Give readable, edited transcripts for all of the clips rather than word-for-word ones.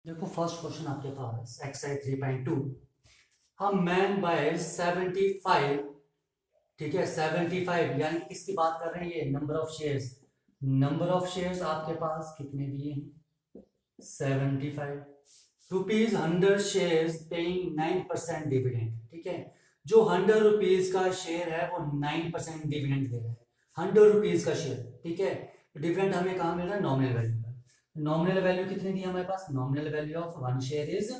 देखो first question आपके पास exercise 3.2 हम मैन बाय 75। ठीक है 75 यानी किसकी बात कर रहे हैं ये नंबर ऑफ शेयर्स आपके पास कितने दिए हैं 75 रुपीज 100 शेयर्स पेइंग 9% डिविडेंड। ठीक है जो 100 रुपीज का शेयर है वो 9% डिविडेंड दे रहा है 100 रुपीज का शेयर। ठीक है डिविडेंड हमें कहाँ मिल रहा है नॉमिनल वैल्यू पर। नॉमिनल वैल्यू कितनी दी हमारे पास nominal value of one share is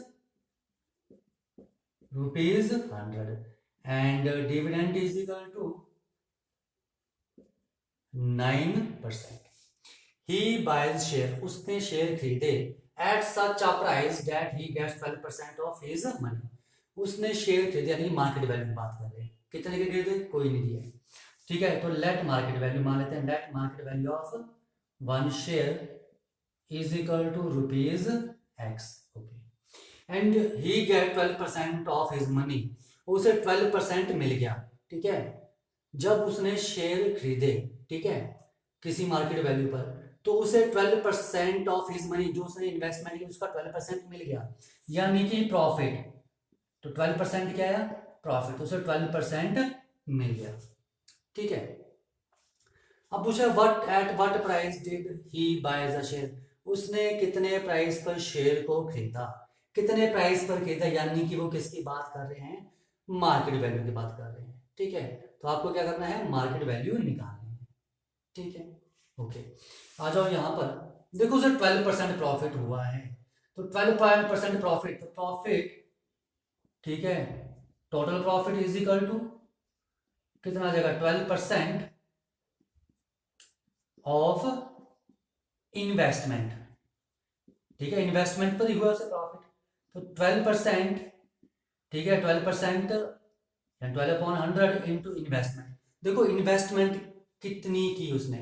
rupees 100 and dividend is equal to 9%। He buys share उसने शेयर खरीदे at such a price that he gets 12% of his money. उसने शेयर खरीदे यानी मार्केट वैल्यू की बात कर रहे हैं कितने के खरीदे कोई नहीं दिया है। ठीक है तो लेट मार्केट वैल्यू मान लेते हैं let market value of one share is equal to rupees x okay and he get 12% of his money। उसे 12% मिल गया। ठीक है जब उसने शेयर खरीदे ठीक है किसी मार्केट वैल्यू पर तो उसे 12% ऑफ हिज मनी जो उसने इन्वेस्टमेंट की उसका 12% मिल गया यानी कि प्रॉफिट। तो 12% क्या है प्रॉफिट उसे 12% मिल गया। ठीक है अब पूछा what at what price did he by the share उसने कितने प्राइस पर शेयर को खरीदा कितने प्राइस पर खरीदा यानी कि वो किसकी बात कर रहे हैं मार्केट वैल्यू की बात कर रहे हैं। ठीक है तो आपको क्या करना है मार्केट वैल्यू निकालनी है। ठीक है ओके आ जाओ यहाँ पर देखो उसे 12% प्रॉफिट हुआ है तो 12% प्रॉफिट तो प्रॉफिट ठीक है total profit is equal to कितना आ जाएगा 12% ऑफ इन्वेस्टमेंट। ठीक है इन्वेस्टमेंट पर ही हुआ उसे प्रॉफिट तो 12% ठीक है 12% 12/100 इंटू इन्वेस्टमेंट। देखो इन्वेस्टमेंट कितनी की उसने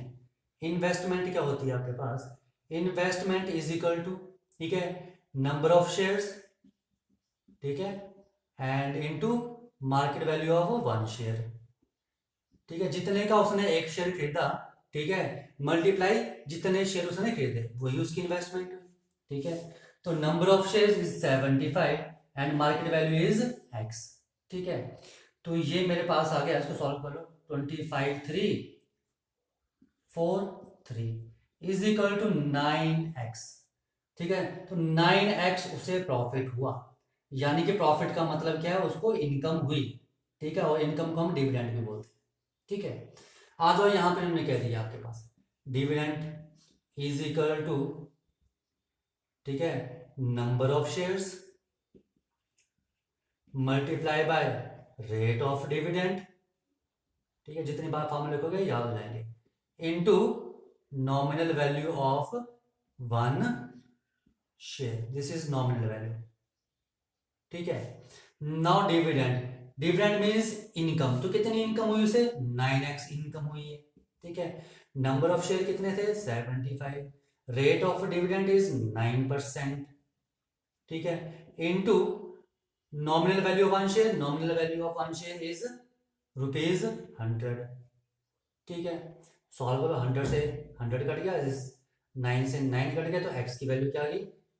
इन्वेस्टमेंट क्या होती है आपके पास इन्वेस्टमेंट इज इक्वल टू ठीक है नंबर ऑफ शेयर्स ठीक है and into market value of one share. ठीक है जितने का उसने एक शेयर खरीदा ठीक है मल्टीप्लाई जितने शेयर उसने खरीदे वही उसकी इन्वेस्टमेंट। ठीक है तो number of shares is 75 and market value is x. ठीक है तो ये मेरे पास आ गया इसको सॉल्व कर लो 25,343 इज इक्वल टू 9x। ठीक है तो 9x उसे प्रॉफिट हुआ यानी कि प्रॉफिट का मतलब क्या है उसको इनकम हुई। ठीक है और इनकम को हम डिविडेंड भी बोलते हैं। ठीक है आ जाओ यहाँ पे हमने कह दिया आपके पास डिविडेंड इज इक्वल टू ठीक है number of shares multiply by rate of dividend. ठीक है जितनी बार फॉर्मूला लिखोगे याद हो जाएंगे into nominal value of one share this is nominal value. ठीक है now dividend dividend means income तो कितनी इनकम हुई उसे 9x इनकम हुई है। ठीक है नंबर ऑफ शेयर कितने थे 75 रेट ऑफ डिविडेंड इज 9%। ठीक है into nominal value of one share nominal value of one share is rupees 100। ठीक है सॉल्व करो 100 से 100 कट गया 9 से 9 कट गया तो x की वैल्यू क्या आ गई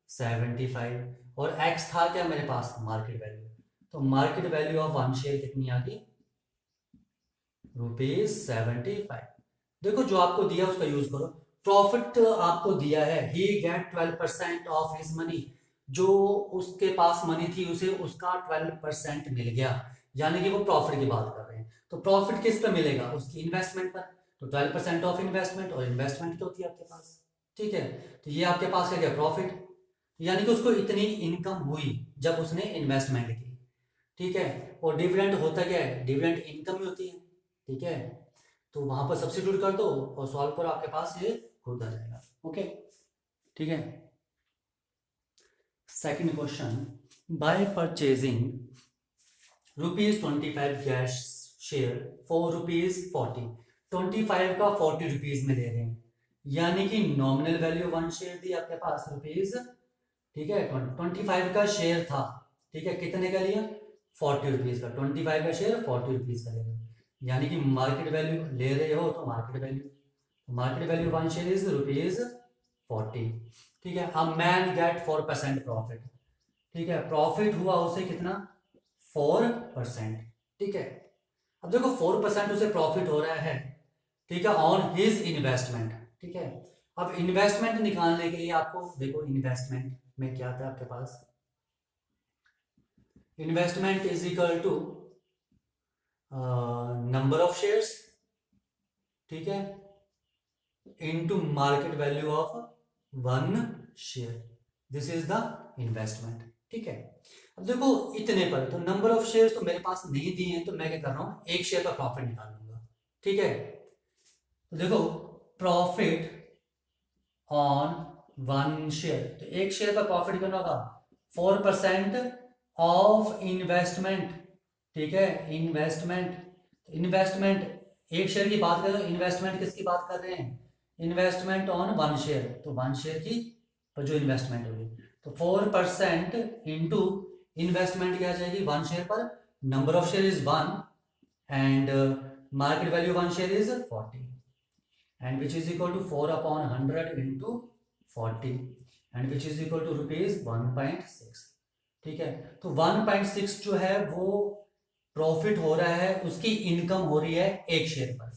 75 और x था क्या मेरे पास मार्केट वैल्यू तो market value of one share कितनी आ गई रुपीज 75। देखो जो आपको दिया उसका यूज करो प्रॉफिट आपको दिया है ही गेट 12% ऑफ हिज मनी जो उसके पास मनी थी उसे उसका 12% मिल गया यानी कि वो प्रॉफिट की बात कर रहे हैं तो प्रॉफिट किस पे मिलेगा उसकी इन्वेस्टमेंट पर तो 12% ऑफ इन्वेस्टमेंट और इन्वेस्टमेंट क्या होती है आपके पास। ठीक है तो ये आपके पास क्या प्रॉफिट यानी कि उसको इतनी इनकम हुई जब उसने इन्वेस्टमेंट की। ठीक है और डिविडेंड होता क्या है डिविडेंड इनकम ही होती है। ठीक है तो वहां पर सब्स्टिट्यूट कर दो और सॉल्व करो आपके पास ये खुद आ जाएगा। ओके ठीक है second question by purchasing ₹25 cash share for ₹40 25 का 40 रुपीज में दे रहे हैं यानी कि नॉमिनल वैल्यू वन शेयर थी आपके पास रुपीज। ठीक है 25 का शेयर था। ठीक है कितने का लिया 40 रुपीज का 25 का शेयर 40 रुपीज का ले रहे हो यानी कि मार्केट वैल्यू ले रहे हो तो market value one share is rupees 40, ठीक है। अ मैन गेट 4% प्रॉफिट, ठीक है, प्रॉफिट हुआ उसे कितना 4%, ठीक है। अब देखो 4% उसे प्रॉफिट हो रहा है, ठीक है, ऑन हिज इन्वेस्टमेंट, ठीक है। अब इन्वेस्टमेंट निकालने के लिए आपको देखो इन्वेस्टमेंट में क्या था आपके पास, investment is equal to number of shares, ठीक है, into market value of one share, this is the investment, ठीक है। अब देखो इतने पर तो नंबर ऑफ शेयर्स तो मेरे पास नहीं दिए हैं, तो मैं क्या कर रहा हूं, एक शेयर पर प्रॉफिट निकाल लूंगा, ठीक है। तो देखो प्रॉफिट ऑन वन शेयर, तो एक शेयर का प्रॉफिट कितना होगा 4% ऑफ इन्वेस्टमेंट, ठीक है। इन्वेस्टमेंट एक शेयर की बात करें तो इन्वेस्टमेंट किसकी बात कर रहे हैं, इन्वेस्टमेंट ऑन वन शेयर, तो वन शेयर की पर जो इन्वेस्टमेंट होगी, तो 4% इंटू इन्वेस्टमेंट क्या आ जाएगी वन शेयर पर, number of share is one and market value one share is 40 and which is equal to 4 upon 100 into 40 and which is equal to rupees 1.6, ठीक है। तो 1.6 जो है वो प्रॉफिट हो रहा है, उसकी इनकम हो रही है एक शेयर पर,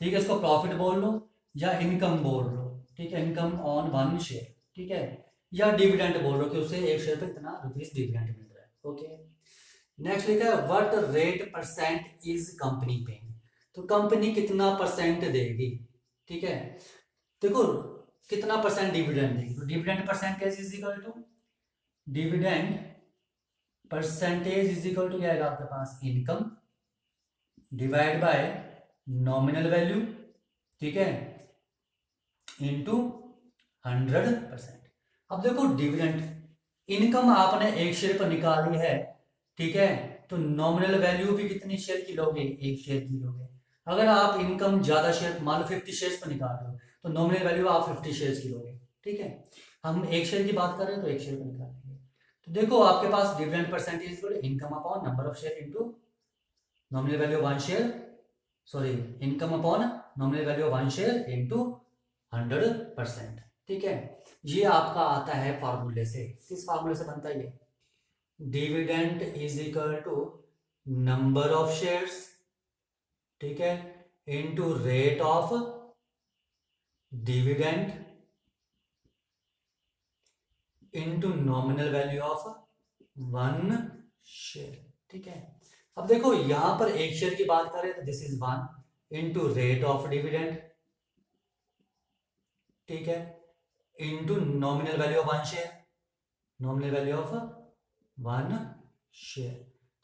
ठीक है। इसको प्रॉफिट बोल लो या इनकम बोल लो, ठीक है, इनकम ऑन वन शेयर, ठीक है, या डिविडेंड बोल लो कि उसे एक शेयर पर इतना रुपीज डिविडेंड मिल रहा है, ओके। नेक्स्ट लिखा है what rate percent is company paying, तो कंपनी कितना परसेंट देगी, ठीक है। देखो कितना परसेंट डिविडेंड देगी, तो dividend percentage is equal to, dividend percentage is equal to क्या आएगा आपके पास, income divide by nominal value, ठीक है, इनटू 100%। अब देखो डिविडेंड इनकम आपने एक शेयर पर निकाली है, ठीक है, तो नॉमिनल वैल्यू भी कितनी शेयर की लोगे, एक शेयर की लोगे। अगर आप इनकम ज्यादा शेयर मान लो 50 शेयर्स पर निकाल रहे हो, तो नॉमिनल वैल्यू आप 50 शेयर्स की लोगे, ठीक है। हम एक शेयर की बात कर रहे हैं तो एक शेयर पर निकालेंगे। तो देखो आपके पास dividend percentage income upon number of share into nominal value one share, sorry income upon nominal value one share into 100%, ठीक है। ये आपका आता है फार्मूले से, किस फार्मूले से बनता है ये, dividend is equal to number of shares, ठीक है, into rate of dividend into nominal value of one share, ठीक है। अब देखो यहां पर एक शेयर की बात करें तो this is one into rate of dividend, ठीक है, into nominal value of one share, nominal value of one share,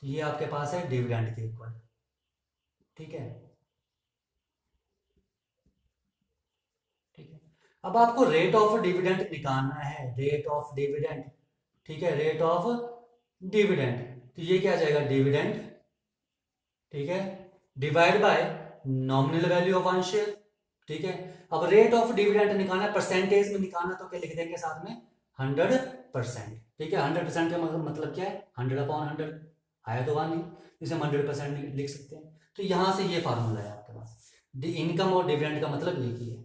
तो ये आपके पास है डिविडेंड के इक्वल, ठीक है, ठीक है। अब आपको रेट ऑफ डिविडेंड निकालना है, रेट ऑफ डिविडेंड, ठीक है, रेट ऑफ डिविडेंड, तो ये क्या आ जाएगा डिविडेंड, ठीक है, divide by nominal value of one share, ठीक है। अब रेट ऑफ डिविडेंड निकालना परसेंटेज में निकालना, तो क्या लिख देंगे साथ में 100%, ठीक है। 100% का मतलब क्या है 100 अपॉन 100, आया तो वहां नहीं, इसे हम 100% लिख सकते हैं। तो यहां से ये फार्मूला है आपके पास, इनकम और डिविडेंड का मतलब एक ही है।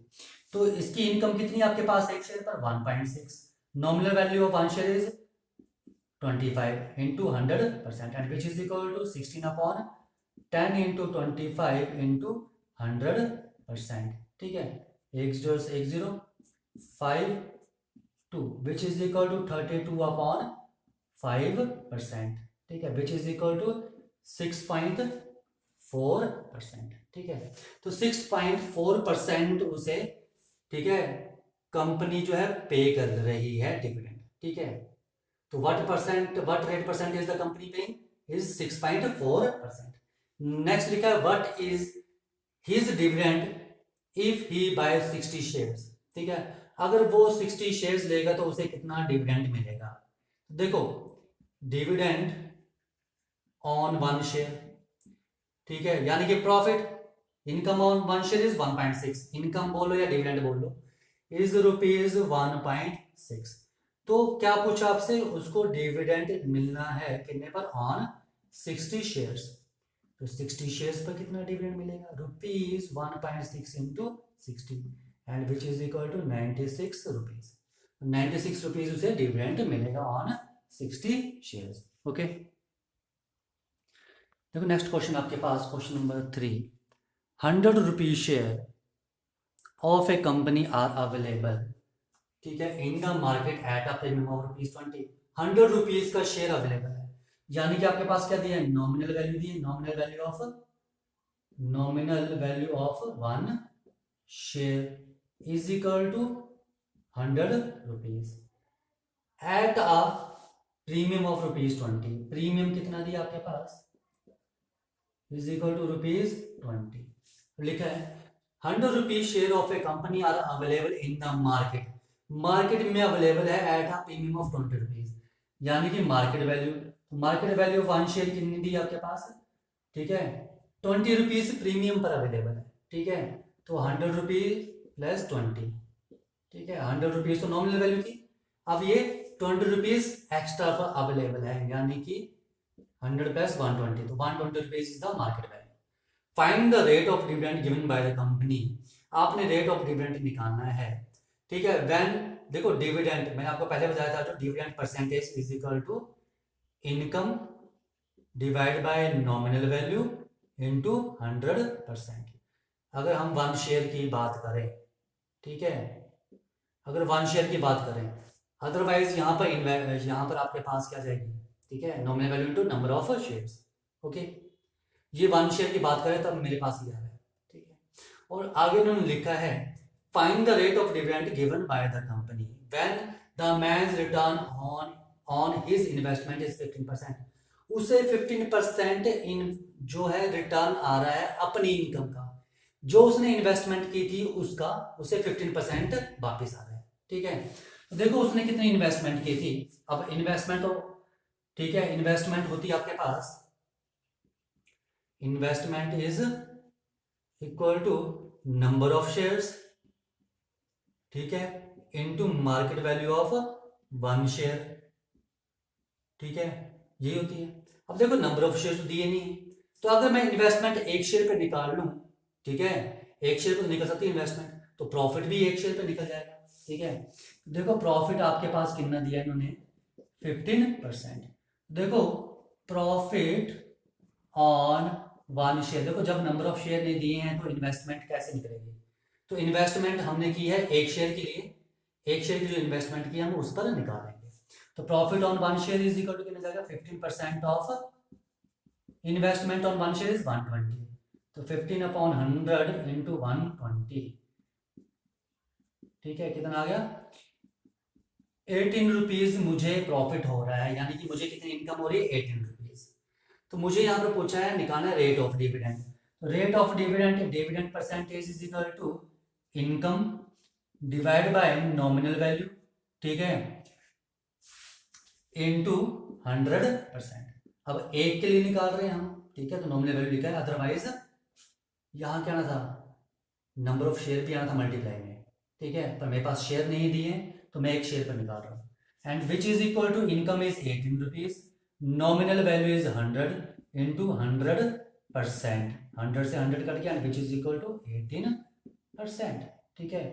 तो इसकी इनकम कितनी आपके पास एक शेयर पर 1.6, nominal value of one share is 25 into 100% and which is equal to 16 upon 10 into 25 into 100%, ठीक है। एक जीरो से एक zero 5 2 which is equal to 32 upon 5%, ठीक है, विच इज इक्वल टू 6.4%, ठीक है। तो 6.4% उसे, ठीक है, कंपनी जो है पे कर रही है डिविडेंड, ठीक है। तो what rate percentage the company paying is 6.4%। Next लिखा है what is his dividend if he buy 60 shares, ठीक है, अगर वो 60 शेयर्स लेगा तो उसे कितना डिविडेंड मिलेगा। देखो डिविडेंड ऑन वन शेयर, ठीक है, यानी कि profit income on one share is 1.6, income बोलो या डिविडेंड बोलो, इज रुपीज 1.6। तो क्या पूछा आपसे, उसको डिविडेंड मिलना है कितने पर, ऑन 60 शेयर्स, तो 60 शेयर्स पर कितना डिविडेंड मिलेगा, rupees 1.6 into 60 and which is equal to 96 rupees. 96 rupees उसे डिविडेंड मिलेगा ऑन 60 शेयर्स। ओके, देखो नेक्स्ट क्वेश्चन आपके पास, question number 3। 100 rupees share of a company are available, ठीक है, in the market at a premium of ₹20। 100 rupees का share available है, यानी कि आपके पास क्या दिया है, नॉमिनल वैल्यू दी है, nominal value of 1 share is equal to 100 rupees at a premium of ₹20। Premium कितना दिया आपके पास, इज इक्वल टू ₹20। लिखा है 100 rupees share of a company are available in the market, market में अवेलेबल है at a premium of 20 rupees, यानी कि market value of 1 share कितनी दी आपके पास, ठीक है, 20 रुपीज प्रीमियम पर अवेलेबल है, ठीक है, तो 100 रुपीज प्लस 20, ठीक है, 100 रुपीज तो नॉमिनल वैल्यू थी, अब ये 20 रुपीज एक्स्ट्रा पर अवेलेबल है, यानी कि 100 प्लस 120, तो 120 rupees is the market value. Find the rate of dividend given by the company, आपने रेट ऑफ डिविडेंड निकालना है, ठीक है। व्हेन, देखो डिविडेंड मैंने आपको पहले बताया था, जो dividend percentage is equal to income divide by nominal value into 100%। अगर हम 1 शेयर की बात करें, ठीक है, अगर 1 शेयर की बात करें, अदरवाइज यहाँ पर आपके पास क्या जाएगी, ठीक है, nominal value into number of shares. Okay, ये 1 शेयर की बात करें तब मेरे पास ये आ रहा है, ठीक है। और आगे उन्होंने लिखा है find the rate of dividend given by the company when the man's return on his investment is 15%, उसे 15% इन जो है रिटर्न आ रहा है अपनी इनकम का, जो उसने इन्वेस्टमेंट की थी उसका, उसे 15% वापस आ रहा है, ठीक है। तो देखो उसने कितनी इन्वेस्टमेंट की थी, अब इन्वेस्टमेंट हो, ठीक है, इन्वेस्टमेंट होती है आपके पास, investment is equal to number of shares, ठीक है, into market value of 1 share, ठीक है, यही होती है। अब देखो नंबर ऑफ शेयर तो दिए नहीं है, तो अगर मैं इन्वेस्टमेंट 1 शेयर पे निकाल लूं, ठीक है, 1 शेयर पे तो निकल सकती है इन्वेस्टमेंट, तो प्रॉफिट भी 1 शेयर पे निकल जाएगा, ठीक है। देखो प्रॉफिट आपके पास कितना दिया इन्होंने, 15%। देखो प्रॉफिट ऑन 1 शेयर, देखो जब नंबर ऑफ शेयर नहीं दिए हैं तो इन्वेस्टमेंट कैसे निकलेगी, तो इन्वेस्टमेंट हमने की है 1 शेयर के लिए, 1 शेयर की जो इन्वेस्टमेंट की हम उस पर निकालेंगे, तो profit on 1 share is equal to कितना जाएगा, 15% of investment on 1 share is 120, तो 15 अपॉन 100 इंटू 120, ठीक है, कितना आ गया, 18 रुपीज मुझे प्रॉफिट हो रहा है, यानी कि मुझे कितनी इनकम हो रही है, 18 रुपीज। तो मुझे यहाँ पर पूछा है निकालना रेट ऑफ डिविडेंड, तो rate of dividend percentage is equal to income divide by nominal value, ठीक है, इनटू 100%। अब 1 के लिए निकाल रहे हैं हम, ठीक है, तो नॉमिनल वैल्यू लिखा है, अदरवाइज यहाँ क्या आना था, नंबर ऑफ शेयर भी आना था मल्टीप्लाई में, ठीक है, पर मेरे पास शेयर नहीं दिए तो मैं 1 शेयर पर निकाल रहा हूँ, and which is equal to income is 18 rupees, nominal value is 100 into 100%, 100 से 100 कट गया, विच इज इक्वल टू 18%, ठीक है।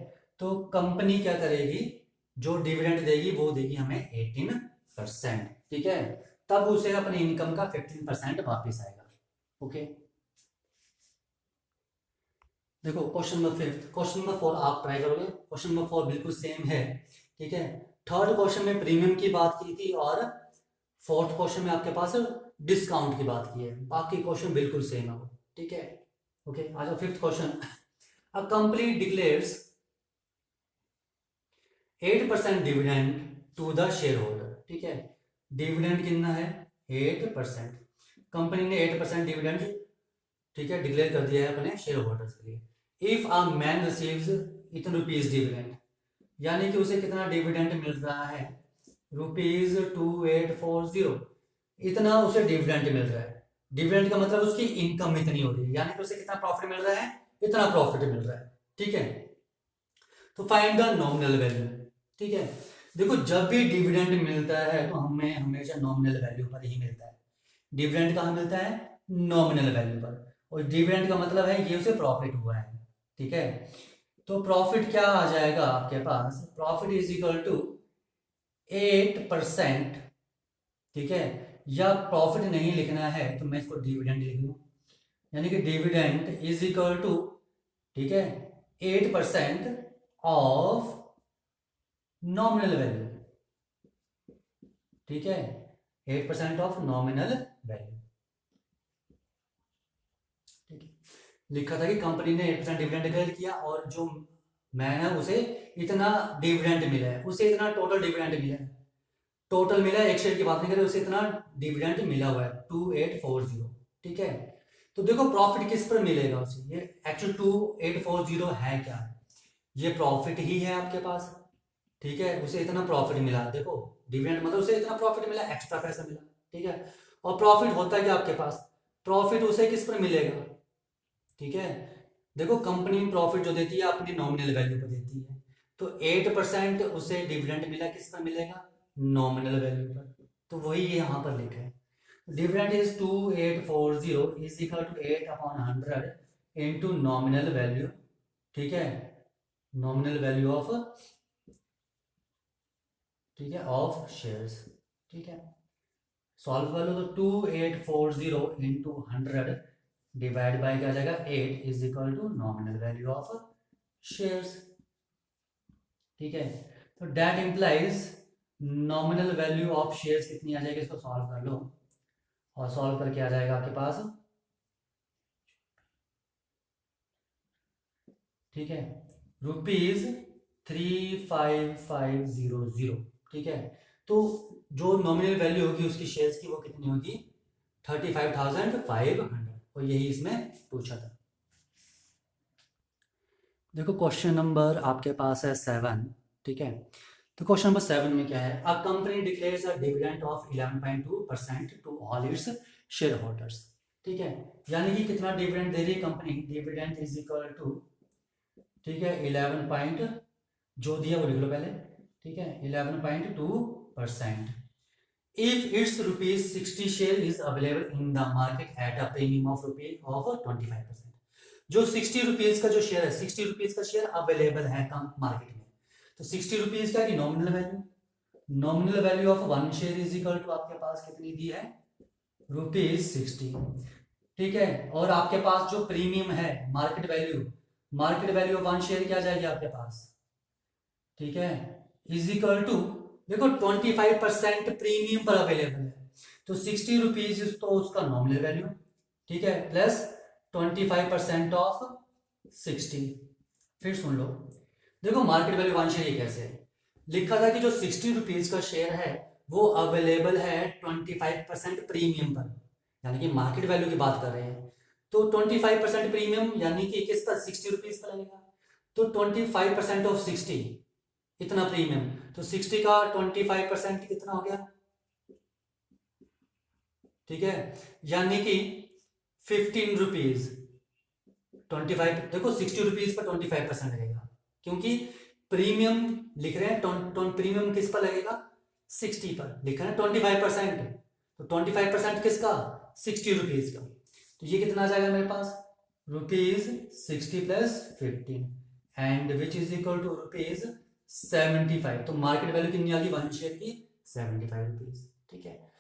तो कंपनी क्या करेगी, जो डिविडेंड देगी वो देगी हमें 18%, ठीक है, तब उसे अपनी इनकम का 15% वापिस आएगा। ओके, देखो क्वेश्चन नंबर 5, क्वेश्चन नंबर 4 आप ट्राई करोगे, क्वेश्चन नंबर 4 बिल्कुल सेम है, ठीक है। थर्ड क्वेश्चन में प्रीमियम की बात की थी और फोर्थ क्वेश्चन में आपके पास डिस्काउंट की बात की है, बाकी क्वेश्चन बिल्कुल सेम है, ठीक है। ओके, आ जाओ 5th question. A company declares 8% dividend to the share holder, ठीक है, डिविडेंड कितना है 8%, कंपनी ने 8% डिविडेंड, ठीक है, डिक्लेयर कर दिया है अपने शेयर होल्डर्स के लिए। इफ अ मैन रिसीव्स इतने रुपीज डिविडेंड, यानी कि उसे कितना डिविडेंड मिल रहा है, ₹2840, इतना उसे डिविडेंड मिल रहा है, डिविडेंड का मतलब उसकी इनकम इतनी हो रही है, यानी कि उसे कितना प्रॉफिट मिल रहा है, इतना प्रॉफिट मिल रहा है, ठीक है। तो फाइंड द नॉमिनल वैल्यू, ठीक है, देखो जब भी डिविडेंड मिलता है तो हमें हमेशा नॉमिनल वैल्यू पर ही मिलता है, डिविडेंड कहाँ मिलता है, नॉमिनल वैल्यू पर, और डिविडेंड का मतलब है ये उसे प्रॉफिट हुआ है, ठीक है। तो प्रॉफिट क्या आ जाएगा आपके पास, प्रॉफिट इज इक्वल टू 8%, ठीक है, या प्रॉफिट नहीं लिखना है तो मैं इसको डिविडेंड लिख लूँ, यानी कि डिविडेंड इज इक्वल टू, ठीक है, 8% ऑफ नॉमिनल वैल्यू, ठीक है, 8% ऑफ नॉमिनल वैल्यू, ठीक है। लिखा था कि कंपनी ने 8% डिविडेंड डिक्लेयर किया और जो मैन है उसे इतना डिविडेंड मिला है, उसे इतना टोटल डिविडेंड मिला है, टोटल मिला है, एक शेयर की बात नहीं करें, उसे इतना डिविडेंड मिला हुआ है 2840, ठीक है। तो देखो प्रॉफिट किस पर मिलेगा उसे, ये एक्चुअल 2840 है क्या, ये प्रॉफिट ही है आपके पास, ठीक है, उसे इतना प्रॉफिट मिला, देखो डिविडेंड मतलब उसे इतना प्रॉफिट मिला, एक्स्ट्रा पैसा मिला, ठीक है। और प्रॉफिट होता है क्या आपके पास, प्रॉफिट उसे किस पर मिलेगा, ठीक है, देखो कंपनी प्रॉफिट जो देती है अपनी नॉमिनल वैल्यू पर देती है, तो 8% उसे डिविडेंड मिला, किस पर मिलेगा, नॉमिनल वैल्यू पर, तो वही यहाँ पर लिखा है, dividend is 2840 is equal to 8/100 into nominal value, ठीक है, नॉमिनल वैल्यू ऑफ, ठीक है, ऑफ शेयर्स, ठीक है। सॉल्व कर लो तो 2840 इंटू 100 डिवाइड बाय क्या आ जाएगा 8 is equal to nominal value of shares, ठीक है। तो that implies nominal value of shares कितनी आ जाएगी, इसको सॉल्व कर लो और सॉल्व करके आ जाएगा आपके पास, ठीक है, ₹35500, ठीक है। तो जो नॉमिनल वैल्यू होगी उसकी शेयर्स की वो कितनी होगी, 35,500, और यही इसमें पूछा था। देखो क्वेश्चन नंबर आपके पास है 7, ठीक है। तो क्वेश्चन नंबर 7 में क्या है, a company declares a dividend of 11.2% to all its share holders, ठीक है, यानी कि कितना डिविडेंड दे रही है company, dividend is equal to, ठीक है, 11 पॉइंट जो दिया वो लिख लो पहले, ठीक है, 11.2%, if its rupees 60 share is available in the market at a premium of 25%, जो 60 रुपीज का जो शेयर है, 60 रुपीज का शेयर अवेलेबल है मार्केट में, तो 60 रुपीज का की nominal value, nominal value of one share is equal to आपके पास कितनी दी है, ₹60, ठीक है। और आपके पास जो प्रीमियम है market value, market value of one share क्या जाएगी आपके पास, ठीक है, इज इक्वल टू, देखो 25% प्रीमियम पर अवेलेबल है, तो 60 रुपीज तो उसका नॉमिनल वैल्यू, ठीक है, प्लस 25% ऑफ 60, फिर सुन लो, देखो मार्केट वैल्यू वन शेयर ये कैसे है, लिखा था कि जो 60 रुपीज का शेयर है वो अवेलेबल है 25% प्रीमियम पर, यानी कि मार्केट वैल्यू की बात कर रहे हैं, तो 25% प्रीमियम यानी कि किस पर, 60 रुपीज पर लगेगा, तो 25% ऑफ 60 इतना प्रीमियम, तो 60 का 25% कितना हो गया, ठीक है, यानी कि 15 रुपीज, 25, देखो 60 रुपीज पर 25% लगेगा, क्योंकि प्रीमियम लिख रहे हैं, प्रीमियम किस पर लगेगा, 60 पर, लिखा है 25%, तो 25% किसका, 60 रुपीज का, तो ये कितना आ जाएगा मेरे पास, ₹60 plus 15 and which is equal to ₹75, तो मार्केट वैल्यू कितनी आ गई वन शेयर की, 75 रुपीज, ठीक है।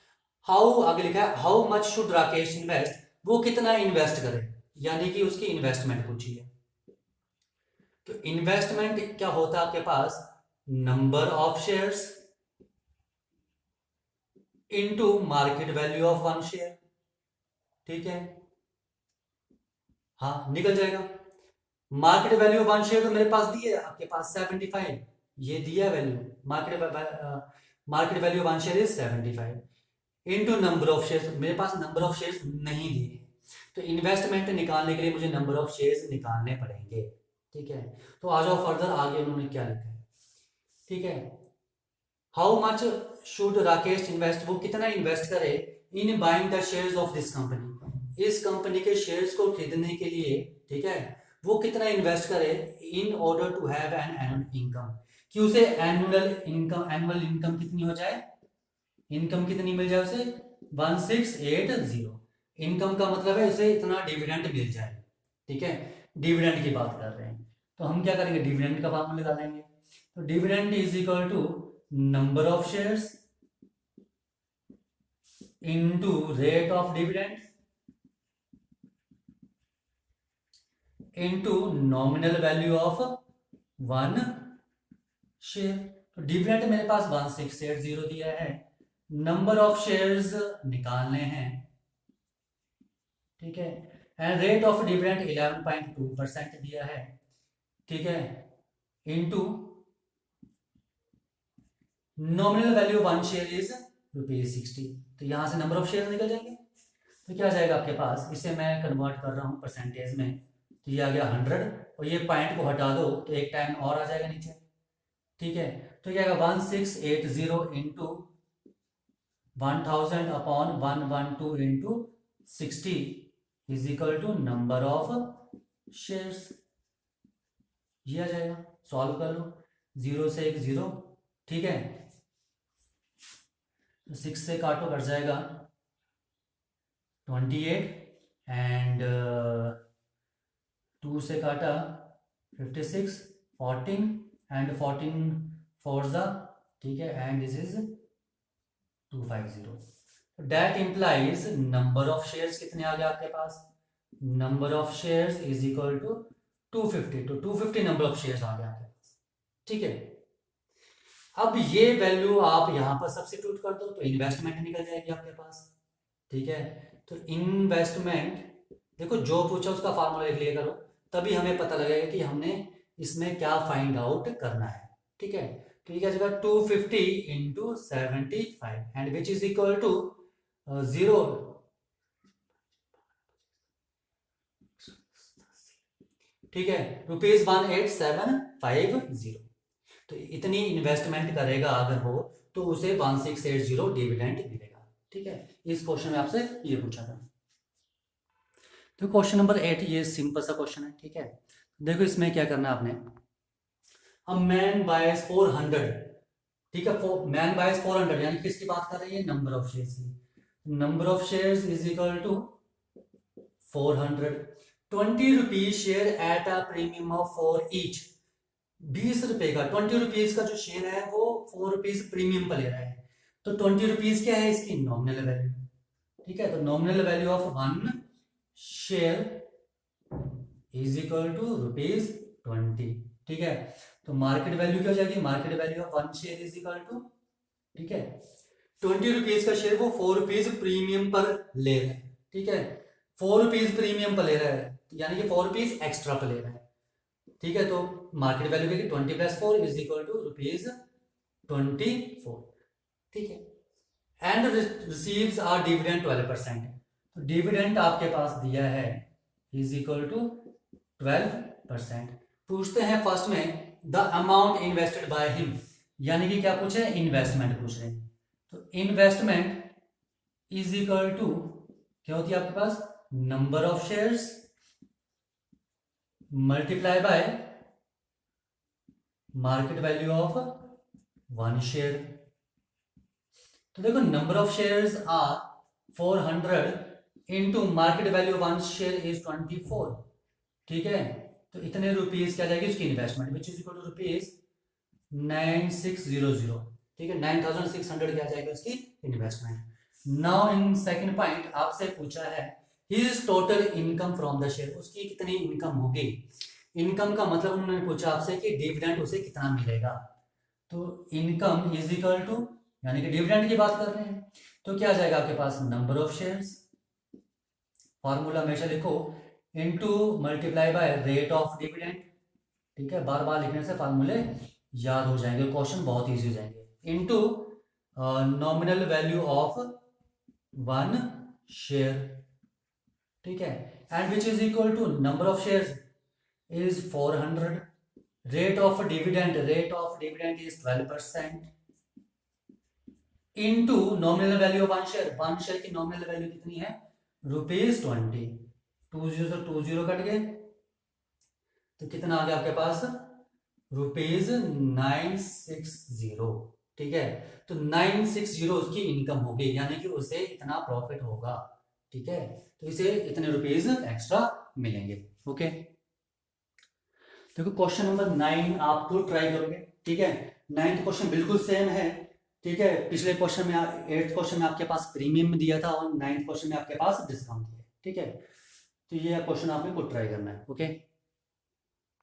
हाउ आगे लिखा है, how much should Rakesh invest, वो कितना इन्वेस्ट करे, यानी कि उसकी इन्वेस्टमेंट पूछी है, तो इन्वेस्टमेंट क्या होता है आपके पास, number of shares into market value of one share, ठीक है, हाँ निकल जाएगा, market value of one share तो मेरे पास दी है आपके पास 75, ये दिया value, market value of one share is 75 into number of shares, मेरे पास नंबर ऑफ शेयर्स नहीं दिए, तो इन्वेस्टमेंट निकालने के लिए मुझे नंबर ऑफ शेयर्स निकालने पड़ेंगे, ठीक है। तो आ जाओ फर्दर, आगे उन्होंने क्या लिखा है, ठीक है, how much should Rakesh invest, वो कितना इन्वेस्ट करे in buying the shares of this company, इस कंपनी के शेयर्स को खरीदने के लिए, ठीक है, वो कितना इन्वेस्ट करे in order to have an annual income, कि उसे एनुअल इनकम कितनी हो जाए, इनकम कितनी मिल जाए उसे 1680, इनकम का मतलब है उसे इतना डिविडेंड मिल जाए, ठीक है, डिविडेंड की बात कर रहे हैं, तो हम क्या करेंगे, डिविडेंड का फॉर्मूला निकालेंगे। तो dividend is equal to number of shares into rate of dividend into nominal value of one share. तो डिविडेंड मेरे पास 1680 दिया है, नंबर ऑफ शेयर्स निकालने हैं, ठीक है, एंड रेट ऑफ डिविडेंड 11.2% दिया है, ठीक है, into nominal value one share is ₹60। तो यहां से नंबर ऑफ शेयर निकल जाएंगे। तो क्या आ जाएगा आपके पास, इसे मैं कन्वर्ट कर रहा हूं परसेंटेज में, तो ये आ गया 100, और ये पॉइंट को हटा दो तो एक टाइम और आ जाएगा नीचे, ठीक है। तो क्या आएगा 1680 into 1000 upon 112 into 60 is equal to number of shares. ये आ जाएगा, सॉल्व कर लो, 0 से 1 0, ठीक है। तो 6 से काटो, कट जाएगा 28 एंड 2 से काटा 56, 14 एंड 14 फोर ज़ा, ठीक है, and this is 250। That implies number of shares कितने आ गए आपके पास, number of shares is equal to 250, तो 250 नंबर ऑफ शेयर्स आ गए आपके पास, ठीक है। अब ये वैल्यू आप यहां पर सब्स्टिट्यूट कर दो तो इन्वेस्टमेंट निकल जाएगी आपके पास, ठीक है। तो इन्वेस्टमेंट, देखो जो पूछा उसका फार्मूला लिख लिया करो, तभी हमें पता लगेगा कि हमने इसमें क्या फाइंड आउट करना है, ठीक है। तो ये क्या जगह 250 into 75 and which is equal to 0, ठीक है, ₹18,750। तो इतनी इन्वेस्टमेंट करेगा अगर हो तो उसे 1680 डिविडेंड मिलेगा, ठीक है। इस क्वेश्चन में आपसे ये पूछा था। तो क्वेश्चन नंबर 8 ये सिंपल सा क्वेश्चन है, ठीक है। देखो इसमें क्या करना है आपने, अ मैन बायस 400, ठीक है, मैन बायस 400 यानी किसकी बात कर रही है, नंबर ऑफ शेयर्स की। Number of shares is equal to 400, 20 rupees share at a premium of 4 each. 20 रुपए का, 20 रुपीज का जो शेयर है वो 4 रुपीज प्रीमियम पर ले रहा है। तो 20 रुपीज क्या है इसकी नॉमिनल वैल्यू, ठीक है। तो nominal value of one share is equal to ₹20, ठीक है। तो मार्केट वैल्यू क्या हो जाएगी, market value of one share is equal to, ठीक है, 20 रुपीज का शेयर वो 4 रुपीज प्रीमियम पर ले रहा है, ठीक है। 4 रुपीज प्रीमियम पर ले रहा है यानी कि 4 रुपीज एक्स्ट्रा पर ले रहा है, ठीक है। तो मार्केट वैल्यू क्या 20 + 4 इज इक्वल टू ₹24, ठीक है। And receives are dividend 12%। तो डिविडेंड आपके पास दिया है इज इक्वल टू 12%। पूछते हैं फर्स्ट में the amount invested by him, यानी कि क्या पूछे, इन्वेस्टमेंट पूछ रहे हैं। तो इन्वेस्टमेंट इज इक्वल टू क्या होती है आपके पास, number of shares multiply by market value of one share. तो देखो number of shares are 400 into market value one share is 24, ठीक है। तो इतने रुपीज क्या जाएगी उसकी investment which is equal to ₹9600, ठीक है, 9600 क्या जाएगी उसकी investment. Now in second point आपसे पूछा है his total income from the share, उसकी कितनी इनकम होगी। इनकम का मतलब उन्होंने पूछा आपसे कि डिविडेंड उसे कितना मिलेगा। तो इनकम इज इक्वल टू, यानी कि डिविडेंड की बात कर रहे हैं, तो क्या आ जाएगा आपके पास नंबर ऑफ शेयर्स, फॉर्मूला हमेशा लिखो, into multiply by rate of dividend, ठीक है, बार बार लिखने से फार्मूले याद हो जाएंगे, क्वेश्चन बहुत इजी हो जाएंगे, into nominal value of one share, ठीक है, and which is equal to number of shares is 400, rate of dividend is 12% into nominal value of one share की nominal value कितनी है ₹20, 20 से 20 कट गए तो कितना आ गया आपके पास ₹960, ठीक है। तो 960 उसकी इनकम होगी यानी कि उसे इतना प्रॉफिट होगा, ठीक है। तो इसे इतने रुपीज एक्स्ट्रा मिलेंगे, ओके। देखो क्वेश्चन नंबर 9 आप खुद ट्राई करोगे, ठीक है। 9th क्वेश्चन बिल्कुल सेम है, ठीक है। पिछले क्वेश्चन में 8th क्वेश्चन में आपके पास प्रीमियम दिया था और 9th क्वेश्चन में आपके पास डिस्काउंट दिया है, ठीक है। तो ये क्वेश्चन आपने खुद ट्राई करना है, ओके।